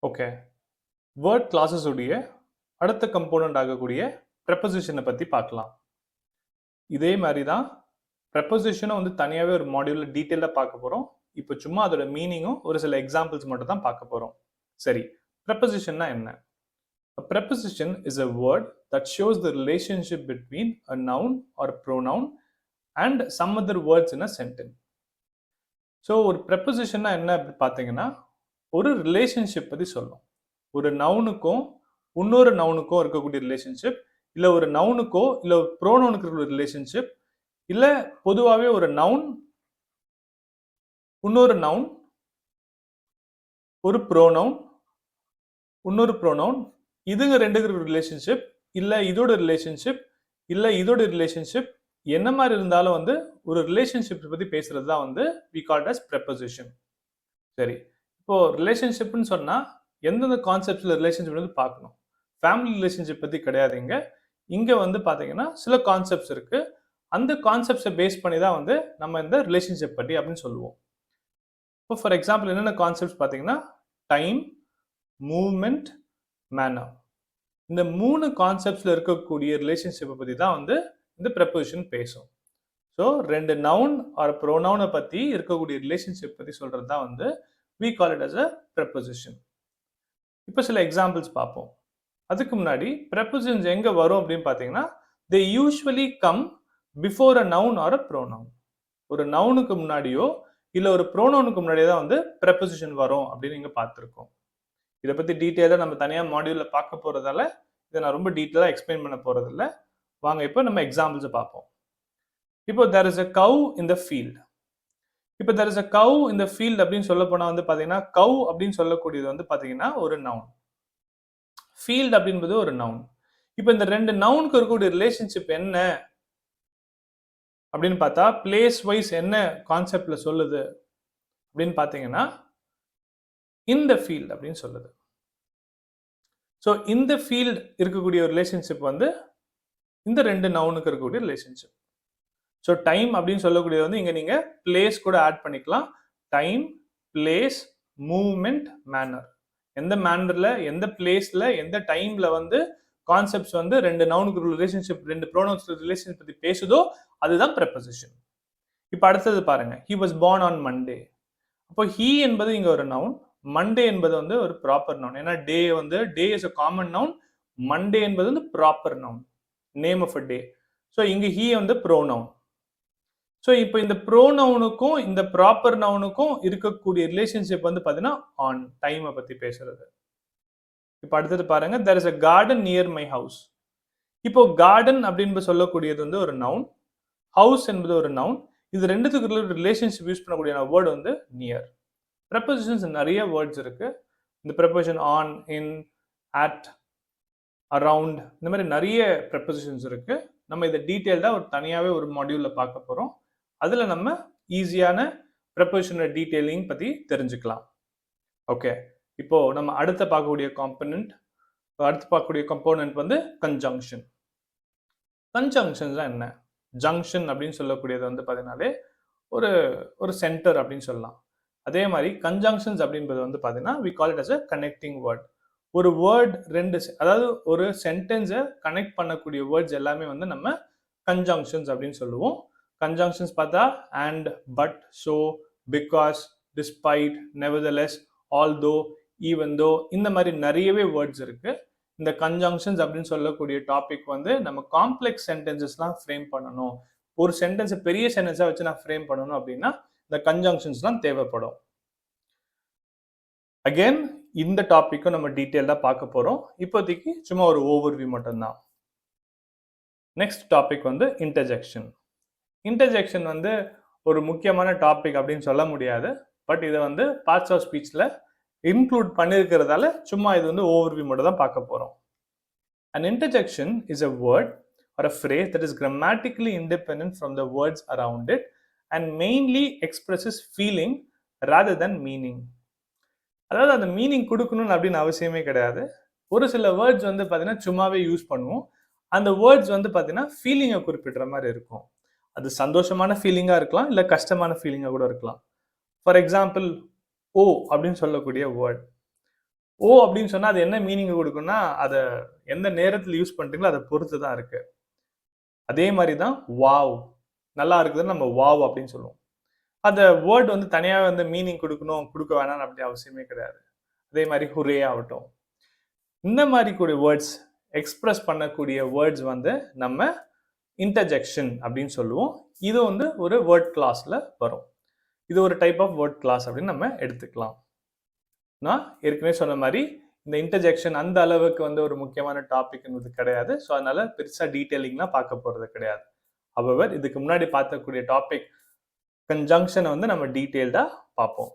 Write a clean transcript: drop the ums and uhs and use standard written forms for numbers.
Okay, word classes உடைய அடுத்த component ஆகக்கூடிய ப்ரெப்போசிஷனை பற்றி பார்க்கலாம். இதே மாதிரி தான் ப்ரெப்போசிஷனை வந்து தனியாகவே ஒரு மாடியூலில் டீட்டெயிலாக பார்க்க போகிறோம். இப்போ சும்மா அதோட மீனிங்கும் ஒரு சில எக்ஸாம்பிள்ஸ் மட்டும் தான் பார்க்க போகிறோம். சரி, ப்ரெப்போசிஷன்னா என்ன? A preposition is a word that shows the relationship between a noun or pronoun and some other words in a sentence. So ஒரு ப்ரெப்போசிஷன்னா என்ன அப்படி பார்த்தீங்கன்னா ஒரு ரிலேஷன்ஷிப் பற்றி சொல்லும். ஒரு நவுனுக்கும் இன்னொரு நவுனுக்கும் இருக்கக்கூடிய ரிலேஷன்ஷிப், இல்லை ஒரு நவுனுக்கோ இல்லை ஒரு ப்ரோனவுனுக்கு இருக்கிற ரிலேஷன்ஷிப், இல்லை பொதுவாகவே ஒரு நவுன் இன்னொரு நவுன், ஒரு ப்ரோனவுன் இன்னொரு ப்ரோனவுன், இதுங்க ரெண்டுக்கு ரிலேஷன்ஷிப், இல்லை இதோட ரிலேஷன்ஷிப், இல்லை இதோட ரிலேஷன்ஷிப், என்ன மாதிரி இருந்தாலும் வந்து ஒரு ரிலேஷன்ஷிப் பற்றி பேசுறது தான் வந்து we called as preposition. சரி, இப்போ ரிலேஷன்ஷிப்னு சொன்னால் எந்தெந்த கான்செப்ட்ஸில் ரிலேஷன்ஷிப் வந்து பார்க்கணும். ஃபேமிலி ரிலேஷன்ஷிப் பற்றி கிடையாது. இங்கே வந்து பார்த்தீங்கன்னா சில கான்செப்ட்ஸ் இருக்குது. அந்த கான்செப்ட்ஸை பேஸ் பண்ணி தான் வந்து நம்ம இந்த ரிலேஷன்ஷிப் பற்றி அப்படின்னு சொல்லுவோம். இப்போ ஃபார் எக்ஸாம்பிள் என்னென்ன கான்செப்ட்ஸ் பார்த்தீங்கன்னா டைம், மூவ்மெண்ட், மேனர். இந்த 3 கான்செப்ட்ஸில் இருக்கக்கூடிய ரிலேஷன்ஷிப்பை பற்றி தான் வந்து இந்த ப்ரெப்போசிஷன் பேசும். ஸோ 2 நவுன் ஆர் ப்ரோனவுனை பற்றி இருக்கக்கூடிய ரிலேஷன்ஷிப் பற்றி சொல்கிறது தான் வந்து we call it as a preposition. இப்போ சில எக்ஸாம்பிள்ஸ் பார்ப்போம். அதுக்கு முன்னாடி ப்ரெப்போசிஷன்ஸ் எங்கே வரும் அப்படின்னு பார்த்தீங்கன்னா they usually come before a noun or a pronoun. ஒரு நவுனுக்கு முன்னாடியோ இல்லை ஒரு ப்ரோனவுனுக்கு முன்னாடியோ தான் வந்து ப்ரெப்போசிஷன் வரும் அப்படின்னு நீங்கள் பார்த்துருக்கோம். இதை பற்றி டீட்டெயிலாக நம்ம தனியாக மாடியூலில் பார்க்க போகிறதால இதை நான் ரொம்ப டீட்டெயிலாக எக்ஸ்பிளைன் பண்ண போகிறதில்ல. வாங்க இப்போ நம்ம எக்ஸாம்பிள்ஸை பார்ப்போம். இப்போ there is a cow in the field. இப்போ there is a cow in the field அப்படின்னு சொல்ல போனால் வந்து பார்த்தீங்கன்னா cow அப்படின்னு சொல்லக்கூடியது வந்து பார்த்தீங்கன்னா ஒரு நவுன், ஃபீல்ட் அப்படின்றது ஒரு நவுன். இப்போ இந்த 2 நவுனுக்கு இருக்கக்கூடிய ரிலேஷன்ஷிப் என்ன அப்படின்னு பார்த்தா பிளேஸ் வைஸ் என்ன கான்செப்ட்ல சொல்லுது அப்படின்னு பார்த்தீங்கன்னா இந்த ஃபீல்ட் அப்படின்னு சொல்லுது. ஸோ இந்த ஃபீல்ட் இருக்கக்கூடிய ஒரு ரிலேஷன்ஷிப் வந்து இந்த 2 நவுனுக்கு இருக்கக்கூடிய ரிலேஷன்ஷிப். ஸோ டைம் அப்படின்னு சொல்லக்கூடியது வந்து இங்கே நீங்கள் பிளேஸ் கூட ஆட் பண்ணிக்கலாம். Time, place, movement, manner. எந்த மேனரில், எந்த பிளேஸில், எந்த டைமில் வந்து கான்செப்ட்ஸ் வந்து 2 நவுனுக்கு ரிலேஷன்ஷிப், 2 ப்ரோனவுன்ஸ் ரிலேஷன்ஷிப் பற்றி பேசுதோ அதுதான் ப்ரெப்போசிஷன். இப்போ அடுத்தது பாருங்க, he was born on Monday. அப்போ he என்பது இங்கே ஒரு நவுன், மண்டே என்பது வந்து ஒரு ப்ராப்பர் நவுன். ஏன்னா டே வந்து day is a common noun, Monday என்பது வந்து proper noun, name of a day. So இங்கே he வந்து ப்ரோனவுன். ஸோ இப்போ இந்த ப்ரோனவுனுக்கும் இந்த ப்ராப்பர் நவுனுக்கும் இருக்கக்கூடிய ரிலேஷன்ஷிப் வந்து பார்த்தீங்கன்னா ஆன், டைமை பற்றி பேசுறது. இப்போ அடுத்தது பாருங்க, there is a garden near my house. இப்போ கார்டன் அப்படின்னு சொல்லக்கூடியது வந்து ஒரு நவுன், ஹவுஸ் என்பது ஒரு நவுன். இது ரெண்டுத்துக்கு ரிலேஷன்ஷிப் யூஸ் பண்ணக்கூடிய வேர்டு வந்து நியர். ப்ரெப்போசிஷன்ஸ் நிறைய வேர்ட்ஸ் இருக்கு. இந்த preposition on, in, at, around, இந்த மாதிரி நிறைய ப்ரெப்போசிஷன்ஸ் இருக்கு. நம்ம இதை டீட்டெயில்டாக ஒரு தனியாகவே ஒரு மாடியூலில் பார்க்க போகிறோம். அதில் நம்ம ஈஸியான ப்ரெப்போசிஷனோட டீட்டெயிலிங் பற்றி தெரிஞ்சுக்கலாம். ஓகே, இப்போ நம்ம அடுத்து பார்க்கக்கூடிய கம்போனன்ட் வந்து கன்ஜங்ஷன். கன்ஜங்ஷன்ஸ் தான் என்ன? ஜங்ஷன் அப்படின்னு சொல்லக்கூடியது வந்து பார்த்தீங்கன்னாலே ஒரு சென்டர் அப்படின்னு சொல்லலாம். அதே மாதிரி கன்ஜங்ஷன்ஸ் அப்படின்றது வந்து பார்த்தீங்கன்னா we call it as a connecting word. ஒரு வேர்ட் அதாவது ஒரு சென்டென்ஸை கனெக்ட் பண்ணக்கூடிய வேர்ட்ஸ் எல்லாமே வந்து நம்ம கன்ஜங்ஷன்ஸ் அப்படின்னு சொல்லுவோம். கன்ஜங்ஷன்ஸ் பார்த்தா and, but, so, because, despite, nevertheless, although, even though, இந்த மாதிரி நிறையவே வேர்ட்ஸ் இருக்கு. இந்த கன்ஜங்ஷன்ஸ் அப்படின்னு சொல்லக்கூடிய டாபிக் வந்து நம்ம காம்ப்ளெக்ஸ் சென்டென்சஸ்லாம் ஃப்ரேம் பண்ணணும், ஒரு சென்டென்ஸை பெரிய சென்டென்ஸாக வச்சு நான் ஃப்ரேம் பண்ணணும் அப்படின்னா இந்த கன்ஜங்ஷன்ஸ்லாம் தேவைப்படும். அகெயின் இந்த டாப்பிக்கும் நம்ம டீட்டெயிலாக பார்க்க போகிறோம். இப்போதைக்கு சும்மா ஒரு ஓவர்வியூ மட்டும்தான். நெக்ஸ்ட் டாபிக் வந்து இன்டர்ஜெக்ஷன். இன்டர்ஜெக்ஷன் வந்து ஒரு முக்கியமான டாபிக் அப்படின்னு சொல்ல முடியாது, பட் இதை வந்து பார்ட்ஸ் ஆஃப் ஸ்பீச்சில் இன்க்ளூட் பண்ணியிருக்கிறதால சும்மா இது வந்து ஓவர்வியூ மட்டும் தான் பார்க்க போகிறோம். An interjection is a word or a phrase that is grammatically independent from the words around it and mainly expresses feeling rather than meaning. அதாவது அந்த மீனிங் கொடுக்கணும்னு அப்படின்னு அவசியமே கிடையாது. ஒரு சில வேர்ட்ஸ் வந்து பார்த்தீங்கன்னா சும்மாவே யூஸ் பண்ணுவோம். அந்த வேர்ட்ஸ் வந்து பார்த்தீங்கன்னா ஃபீலிங்கை குறிப்பிடுற மாதிரி இருக்கும். அது சந்தோஷமான ஃபீலிங்காக இருக்கலாம், இல்லை கஷ்டமான ஃபீலிங்காக கூட இருக்கலாம். ஃபார் எக்ஸாம்பிள் ஓ அப்படின்னு சொல்லக்கூடிய வேர்ட், ஓ அப்படின்னு சொன்னா அது என்ன மீனிங் கொடுக்கும்னா அதை எந்த நேரத்தில் யூஸ் பண்றீங்களோ அதை பொறுத்து தான் இருக்கு. அதே மாதிரி தான் வாவ், நல்லா இருக்குதுன்னு நம்ம வாவ் அப்படின்னு சொல்லுவோம். அந்த வேர்ட் வந்து தனியாக வந்து மீனிங் கொடுக்கணும் கொடுக்க வேணாம்னு அப்படி அவசியமே கிடையாது. அதே மாதிரி ஹுரே ஆகட்டும், இந்த மாதிரி கூடிய வேர்ட்ஸ் எக்ஸ்பிரஸ் பண்ணக்கூடிய வேர்ட்ஸ் வந்து நம்ம இன்டர்ஜெக்ஷன் அப்படின்னு சொல்லுவோம். இது வந்து ஒரு வேர்ட் கிளாஸ்ல வரும். இது ஒரு டைப் ஆஃப் வேர்ட் கிளாஸ் அப்படின்னு நம்ம எடுத்துக்கலாம். நான் ஏற்கனவே சொன்ன மாதிரி இந்த இன்டர்ஜெக்ஷன் அந்த அளவுக்கு வந்து ஒரு முக்கியமான டாபிக்ன்றது கிடையாது. ஸோ அதனால பெருசாக டீட்டெயிலிங்லாம் பார்க்க போகிறது கிடையாது. ஹவெவர் இதுக்கு முன்னாடி பார்க்கக்கூடிய டாபிக் கன்ஜங்ஷனை வந்து நம்ம டீட்டெயில்டாக பார்ப்போம்.